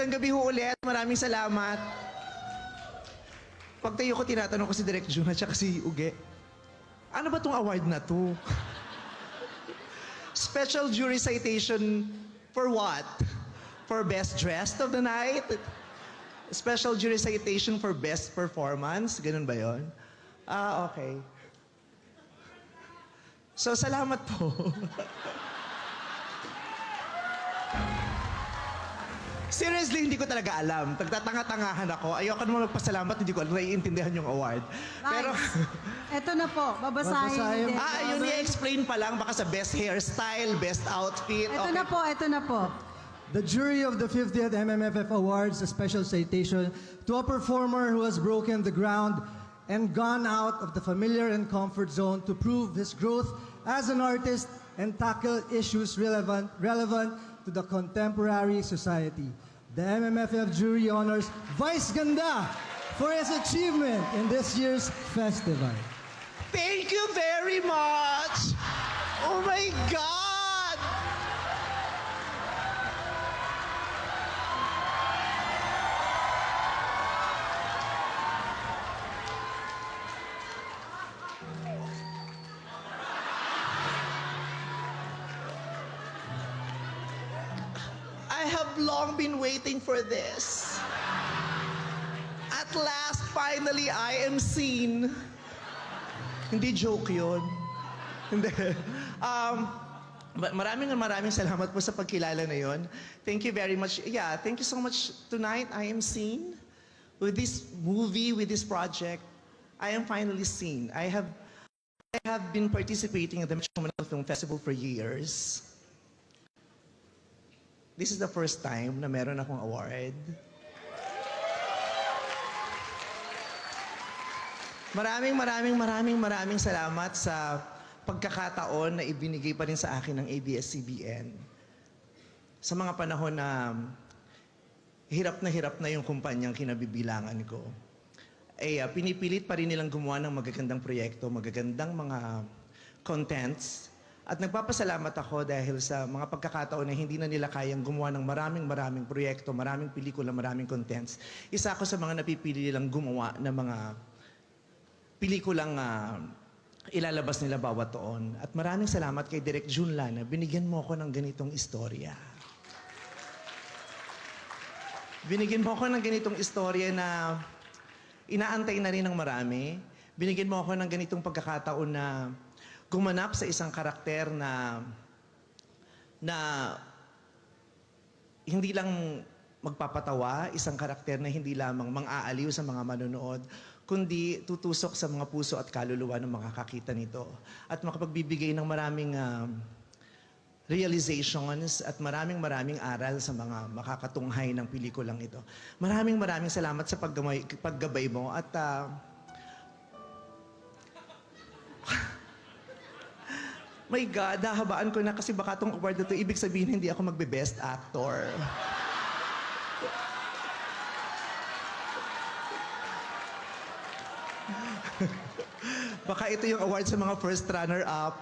magandang gabi ho ulit. Maraming salamat. Pagtayo ko, tinatanong ko si Direk Jun at saka si Uge, ano ba tong award na to? Special jury citation for what? For best dressed of the night? Special jury citation for best performance? Ganun ba yon? Ah, okay. So, salamat po. Seriously, hindi ko talaga alam. Tagtatanga-tangahan ako. Ayoko naman magpasalamat, hindi ko alam, naiintindihan yung award. Pero, Eto na po, babasahin ni ayun, i-explain pa lang, baka sa best hairstyle, best outfit. Ito na po, ito na po. The jury of the 50th MMFF awards a special citation to a performer who has broken the ground and gone out of the familiar and comfort zone to prove his growth as an artist and tackle issues relevant to the contemporary society. The MMFF jury honors Vice Ganda for his achievement in this year's festival. Thank you very much! Oh my God! I have long been waiting for this. At last, finally, I am seen. Hindi joke yun. Hindi. Maraming salamat po sa pagkilala na yun. Thank you very much. Yeah, thank you so much. Tonight, I am seen. With this movie, with this project, I am finally seen. I have been participating at the Metro Manila Film Festival for years. This is the first time na meron akong award. Maraming salamat sa pagkakataon na ibinigay pa rin sa akin ng ABS-CBN. Sa mga panahon na hirap na yung kumpanyang kinabibilangan ko, pinipilit pa rin nilang gumawa ng magagandang proyekto, magagandang mga contents. At nagpapasalamat ako dahil sa mga pagkakataon na hindi na nila kayang gumawa ng maraming proyekto, maraming pelikula, maraming contents. Isa ako sa mga napipili nilang gumawa ng mga pelikulang ilalabas nila bawat taon. At maraming salamat kay Direk Jun Lana, binigyan mo ako ng ganitong istorya. Binigyan mo ako ng ganitong istorya na inaantay na rin ng marami. Binigyan mo ako ng ganitong pagkakataon na gumanap sa isang karakter na hindi lang magpapatawa, isang karakter na hindi lamang mang-aaliw sa mga manonood, kundi tutusok sa mga puso at kaluluwa ng makakakita nito. At makapagbibigay ng maraming realizations at maraming aral sa mga makakatunghay ng pelikulang ito. Maraming salamat sa paggabay mo at my God, dahabaan ko na kasi baka itong award na ito, ibig sabihin hindi ako magbe-best actor. Baka ito yung award sa mga first runner-up.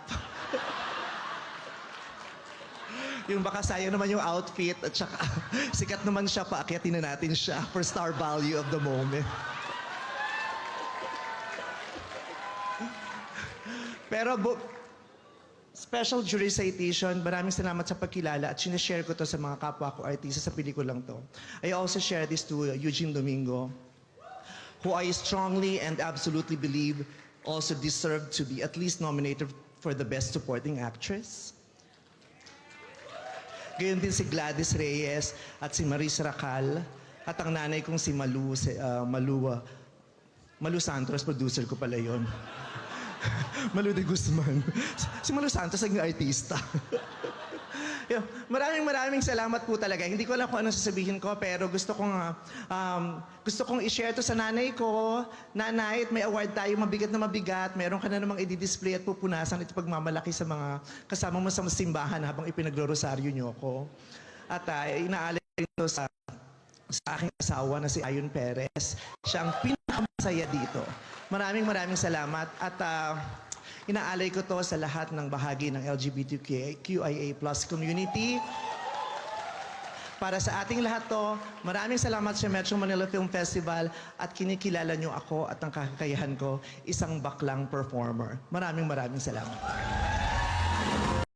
Yung baka sayang naman yung outfit at saka sikat naman siya, paakyatin na natin siya for star value of the moment. Pero special jury citation, maraming salamat sa pagkilala at sinashare ko to sa mga kapwa ko artista sa pelikulang to. I also share this to Eugene Domingo, who I strongly and absolutely believe also deserved to be at least nominated for the Best Supporting Actress. Gayon din si Gladys Reyes at si Maris Racal at ang nanay kong si Malu Santos, producer ko pala yun. Malu de Guzman. Si Malu Santos naging artista. Maraming salamat po talaga. Hindi ko alam kung ano sasabihin ko, pero gusto kong i-share to sa nanay ko. Nanay, may award tayo, mabigat na mabigat. Meron ka na namang i-display at pupunasan at pagmamalaki sa mga kasama mo sa simbahan habang ipinagro-rosaryo niyo ako. At inaalay ito sa aking asawa na si Ayon Perez. Siya ang pinakamasaya dito. Maraming salamat at inaalay ko to sa lahat ng bahagi ng LGBTQIA+ community. Para sa ating lahat to, maraming salamat sa Metro Manila Film Festival at kinikilala niyo ako at ang kakayahan ko, isang baklang performer. Maraming salamat.